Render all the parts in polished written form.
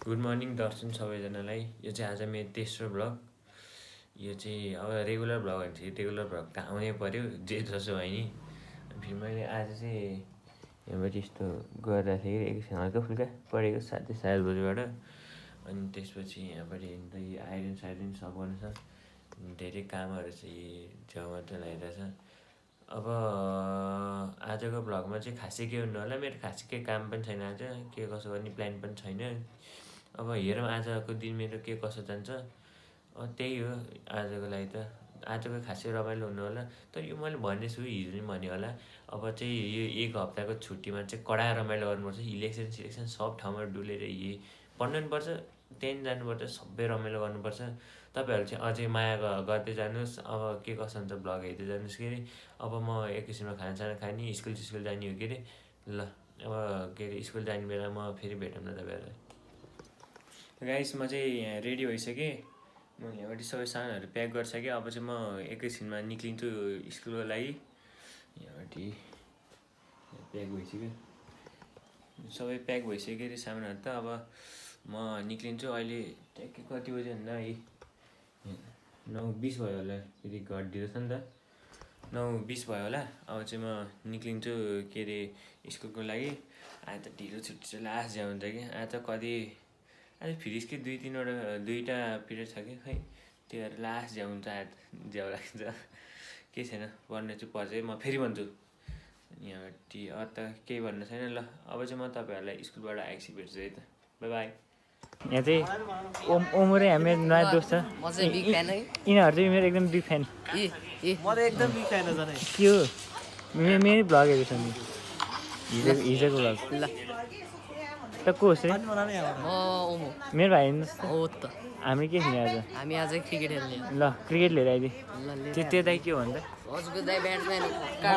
Good morning दर्शन सबैजनालाई। यो चाहिँ आज मेरो तेस्रो भ्लग। यो चाहिँ अब रेगुलर भ्लग भने चाहिँ रेगुलर भ्लग त आउनै पऱ्यो जे जसो भयो नि। फेरि मैले आज चाहिँ यहाँबाट यस्तो गरिरहेको थिएँ कि एकछिन हल्का फुल्का पढेको 7:30 बजीबाट। अनि त्यसपछि यहाँबाट आइरन साइरन सब गर्नु छ, धेरै कामहरू चाहिँ छेउमा त लागिरहेछ। अब आजको भ्लगमा चाहिँ खासै के हुनु होला, मेरो खासै केही काम पनि छैन, आज के कसो गर्ने प्लान पनि छैन। अब हेरौँ आजको दिन मेरो के कसो जान्छ। त्यही हो आजको लागि त। आजको खासै रमाइलो हुनु होला। तर यो मैले भनेछु, हिजो नि भने होला, अब चाहिँ यो एक हप्ताको छुट्टीमा चाहिँ कडा रमाइलो गर्नुपर्छ। इलेक्सन सिलेक्सन सब ठाउँमा डुलेर पढ्नु पनि पर्छ, त्यहाँदेखि जानुपर्छ, सबै रमाइलो गर्नुपर्छ। तपाईँहरू चाहिँ अझै माया गर्दै जानुहोस्। अब के कसो हुन्छ भ्लग हेर्दै जानुहोस् के अरे। अब म एकैछिनमा खानासाना खाएँ नि, स्कुल जाने हो के अरे। ल अब के अरे स्कुल जाने बेला म फेरि भेटौँ न तपाईँहरूलाई। गाइस म चाहिँ यहाँ रेडी भइसकेँ। म यहाँबाट सबै सामानहरू प्याक गरिसकेँ। अब चाहिँ म एकैछिनमा निक्लिन्छु स्कुलको लागि। यहाँबाट प्याक भइसक्यो, सबै प्याक भइसक्यो अरे सामानहरू त। अब म निक्लिन्छु अहिले। ट्याक्कै कति बजी भन्दा 9:20 भयो होला, फेरि घटिदिँदैछ नि त, 9:20 भयो होला। अब चाहिँ म निक्लिन्छु के अरे स्कुलको लागि। आज त ढिलो छुट्टी चाहिँ लास्ट ज्याउ हुन्छ कि। आज कति आज फिरिसकै 2-3वटा पिरियड छ कि खै, त्यो भएर लास्ट ज्याउ हुन्छ। आज ज्याउ लाग्छ, केही छैन, पढ्ने चाहिँ पर्छ। म फेरि भन्छु यहाँबाट त केही भन्नु छैन। ल अब चाहिँ म तपाईँहरूलाई स्कुलबाट आएपछि भेट्छु है त। By by. यहाँ चाहिँ ओमो र यहाँ मेरो नयाँ दोस्त छ। यिनीहरू चाहिँ मेरो एकदम बिग फ्यान। म त एकदम बिग फ्यान हो झन्। के हो मेरो भ्लग हेरेको छ नि, हिजोको भ्लग। ल त को होस् रे? मेरो भाइ हो त। हामी के खेल्ने आज? हामी आज क्रिकेट खेल्ने। ल क्रिकेट लिएर आइदिए। त्यो दाइ के हो भन्दा?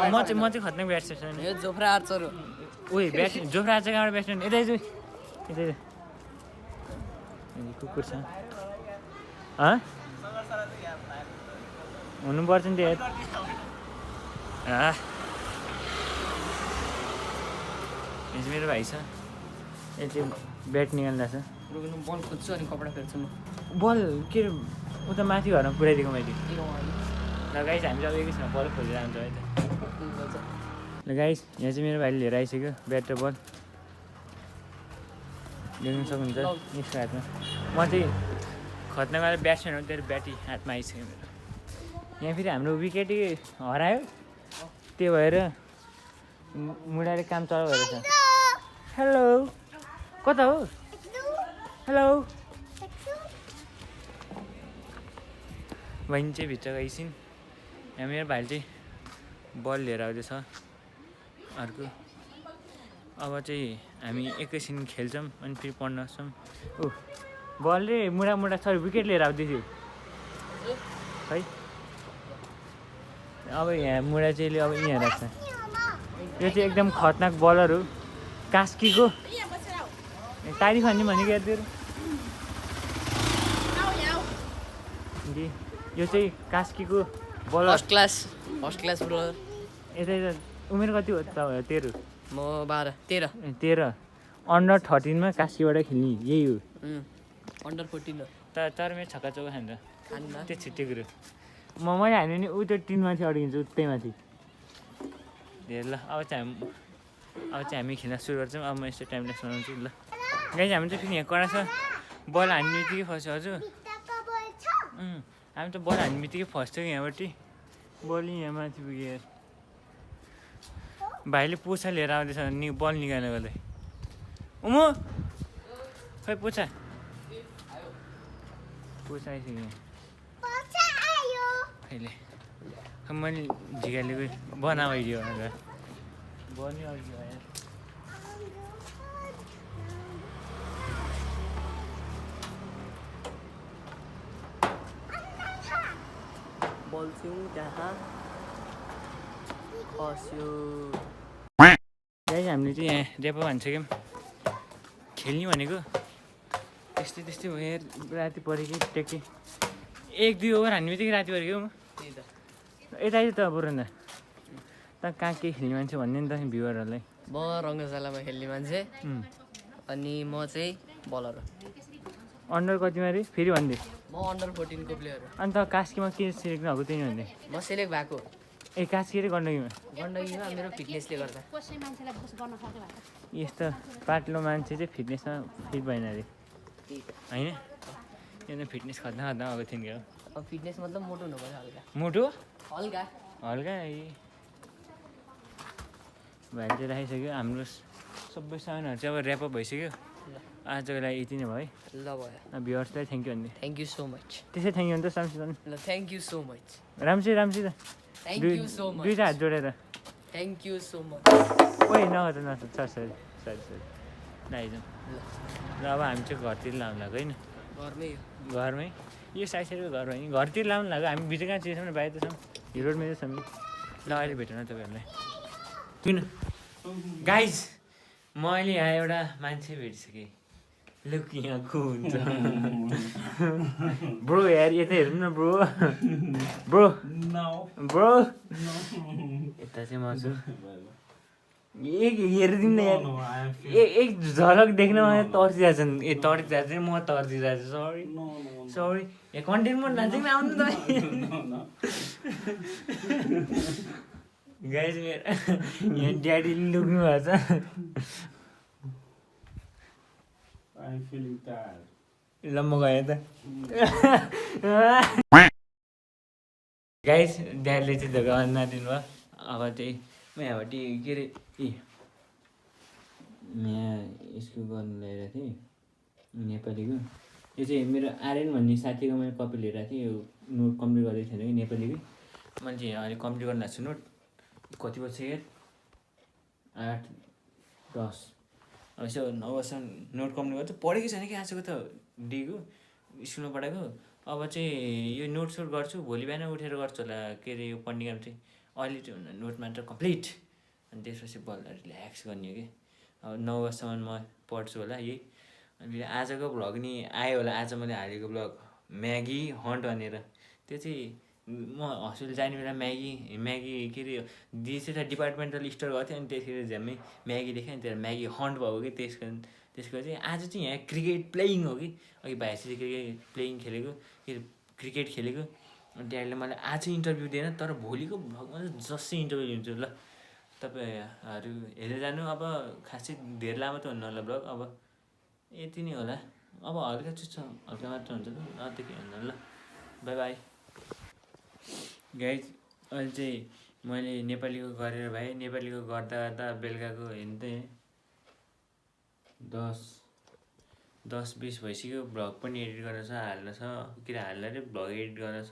म चाहिँ खतरनाक ब्याट्सम्यान। यो जोफ्रा आर्चर हो। उयो जोफ्रा आर्चर कहाँबाट ब्याट्सम्यान? यतै कुकुर छ हुनुपर्छ नि त्यो। यो चाहिँ मेरो भाइ छ, यो चाहिँ ब्याट निकाल्दैछ। बल खोज्छु अनि कपडा फेर्छु म। बल के अरे उता माथि घरमा पुऱ्याइदिएको मैले। ल गाइस हामी अब एकैछिनमा बल खोजेर आउँछ है त। ल गाइस यहाँ चाहिँ मेरो भाइले लिएर आइसक्यो ब्याट र बल, देख्नु सक्नुहुन्छ यसको हातमा। म चाहिँ खतनावाला ब्याट्सम्यान हो, तेरो ब्याटी हातमा आइसक्यो मेरो। यहाँ फेरि हाम्रो विकेटै हरायो, त्यो भएर मुढाले काम चलाउ भइरहेछ। हेलो कता हो? हेलो बहिनी चाहिँ भित्र गइसिन्। यहाँ मेरो भाइले चाहिँ बल लिएर आउँदैछ अर्को। अब चाहिँ हामी एकैछिन खेल्छौँ अनि फेरि पढ्न बस्छौँ। बलले मुढा सरी विकेट लिएर आउँदैथ्यो है। अब यहाँ मुढा चाहिँ अब यहाँ राख्छ। यो चाहिँ एकदम खतरनाक बलर हो, कास्कीको। तारिफ हान्ने भनेको याद। यो चाहिँ कास्कीको बलर, फर्स्ट क्लास ब्रदर। यता उमेर कति हो त? 13। म 13 अन्डर 13मा कास्कीबाट खेल्ने यही हो। अन्डर 14 हो। तर मेरो छक्का चौका खान्छ त्यो छिट्टै कुरो। मैले हान्यो नि ऊ त्यो टिममाथि अड्किन्छ, उतै माथि। हेर ल अब चाहिँ हामी खेल्न सुरु गर्छौँ। अब म यस्तो टाइम ल्याप्स बनाउँछु ल गाइस। हामी चाहिँ फेरि यहाँ कडा छ, बल हान्ने बित्तिकै फस्यो। हजुर हामी त बल हान्ने बित्तिकै फस्थ्यो यहाँबाट। बल यहाँ माथि पुग्यो। भाइले पोछा लिएर आउँदैछ नि, बल निकाल्नु गर्दै। उमो खै पोछा आइसक्यो खैले। मैले झिकालेको बनाइदियो भनेर बन्यो अघि भयो। बोल्छु त्यहाँ खस्यो। हामीले चाहिँ यहाँ रेपो भनिसक्यौँ। खेल्ने भनेको त्यस्तै भयो। राति पऱ्यो कि ट्याक्कै 1-2 ओभर हान्ने बित्तिकै राति पऱ्यो क्या। यता आइज त बरुन्दा त कहाँ के खेल्ने मान्छे भन्ने नि त भ्युवरहरूलाई। म रङ्गशालामा खेल्ने मान्छे, अनि म चाहिँ बलर हो। अन्डर कतिमा रे फेरि भन्दै म अन्डर 14 को प्लेयर हो। अन्त कास्कीमा के सिलेक्ट नभएको त्यही भन्दै म सेलेक्ट भएको ए कास्की र गण्डकीमा गण्डकीमा मेरो फिटनेसले गर्दा। यस्तो पातलो मान्छे चाहिँ फिटनेसमा फिट भएन अरे होइन किन फिटनेस खत्ता खत्ता भएको थियो नि अब फिटनेस मतलब मोटो हुनु पर्यो हल्का मुटु हल्का। हल्का भाइले चाहिँ राखिसक्यो हाम्रो सबै सामानहरू चाहिँ अब ऱ्यापअप भइसक्यो आजको लागि यति नै भयो ल भयो। भ्युवर्सलाई थ्याङ्क यू भन्दै थ्याङ्क यू सो मच। त्यसै थ्याङ्क यू भने त सामसिजन ल थ्याङ्क यू सो मच। राम्रै राम्रै त थ्याङ्क यू सो मच। दुईवटा हात जोडेर थ्याङ्क यू सो मच। ओइ नगर्नु सरी ल आइजाउँ ल ल अब हामी चाहिँ घरतिर लाउनु लाग्यो होइन घरमै हो। घरमै यो साइडको घर होइन घरतिर लाउनु लाग्यो हामी भित्र कहाँ चाहिँ छौँ बाहिर त छौँ हिरोडमै त छौँ ल अहिले भेटौँ न तपाईँहरूलाई किन गाइज म अहिले यहाँ एउटा मान्छे भेटिसकेँ लुक यहाँ को हुन्छ ब्रो यार यता हेरौँ न ब्रो ब्रो ब्रो यता चाहिँ म छु एक हेरिदिउँ न यार एक झलक देख्न मलाई तर्सिरहेको छ ए तर्सिरहेको छ म तर्सिरहेको छु सरी सरी यहाँ कन्टेन्ट मोड नाच्दैन आउनु त गाइज मेरो यहाँ ड्याडीले लुक्नु भएको छ ल म गएँ त गाइज ड्याडीले चाहिँ धोका नदिनु भयो अब चाहिँ म यहाँबाट के अरे यहाँ यसको गर्नु ल्याइरहेको थिएँ नेपालीको यो चाहिँ मेरो आर्यन भन्ने साथीको मैले कपी लिएर थिएँ यो नोट कम्प्लिट गर्दै थिएन कि नेपालीकै मैले चाहिँ अहिले कम्प्लिट गर्न लाग्छु नोट कति बज्छ यार 8-10 अब यसो 9 बजीसम्म नोट कम्प्लिट गर्छु पढेको छैन कि आजको त डीको स्कुलमा पढाएको अब चाहिँ यो नोटसोट गर्छु भोलि बिहान उठेर गर्छु होला के अरे यो पढ्ने काम चाहिँ अहिले चाहिँ नोट मात्र कम्प्लिट अनि त्यसपछि बल्ल रिल्याक्स गर्ने हो कि अब 9 बजीसम्म म पढ्छु होला यही अनि आजको भ्लग नि आयो होला आज मैले हालेको भ्लग म्यागी हन्ट भनेर त्यो चाहिँ म हस्पिटल जाने बेला म्यागी के अरे चाहिँ डिपार्टमेन्टल स्टोर गएको थियो अनि त्यसरी झ्याम्मै म्यागी देखेँ अनि त्यहाँ म्यागी हन्ट भएको कि त्यसको चाहिँ आज चाहिँ यहाँ क्रिकेट प्लेइङ हो कि अघि भाइसित क्रिकेट प्लेइङ खेलेको क्रिकेट खेलेको अनि ड्याडीले मलाई आज इन्टरभ्यू दिएन तर भोलिको भ्लगमा चाहिँ जसै इन्टरभ्यू दिन्छु ल तपाईँहरू हेरेर जानु अब खासै धेरै लामो त हुन्न होला भ्लग अब यति नै होला अब हल्का चुच्छ हल्का मात्र हुन्छ ल त्यति हुन्न ल बाई बाई गाइज अहिले चाहिँ मैले नेपालीको गरेर भाइ नेपालीको गर्दा गर्दा बेलुकाको हेर्दै 10-20 भइसक्यो भ्लग पनि एडिट गर्न छ हाल्न छ के अरे हाल्न अरे भ्लग एडिट गर्न छ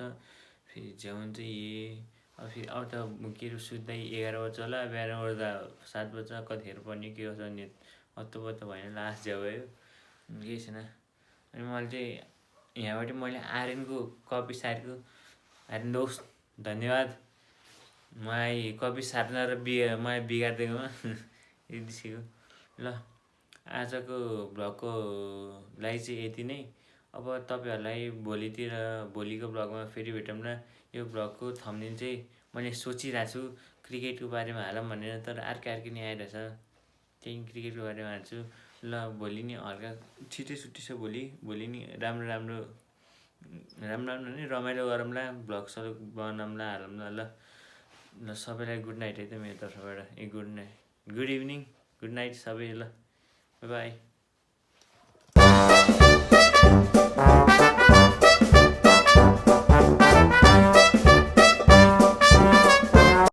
फेरि झ्याउन चाहिँ अब फेरि अब त के अरे सुत्दै 11 बज्छ होला बिहान उठ्दा 7 बज्छ कतिखेर पढ्ने के गर्छ नेट हत्तो पत्तो भएन लास्ट झ्याउ भयो केही छैन अनि मैले चाहिँ यहाँबाट मैले आर्यनको कपी सारेको आर्यन दोस्त धन्यवाद मलाई कपी सार्न र मलाई बिगारिदिएकोमा यति सिक्यो ल आजको भ्लगको लागि चाहिँ यति नै अब तपाईँहरूलाई भोलिको भ्लगमा फेरि भेटौँ न यो भ्लगको थम्बनेल चाहिँ मैले सोचिरहेको छु क्रिकेटको बारेमा हालौँ भनेर तर अर्कै नै आइरहेछ त्यही क्रिकेटको बारेमा हाल्छु ल भोलि नि हल्का छिटै छुट्टी छ भोलि नि राम्रो नि रमाइलो गरौँला भ्लग सलग बनाउँला हालौँला ल सबैलाई गुड नाइट है त मेरो तर्फबाट good night good evening good night सबै ल बाई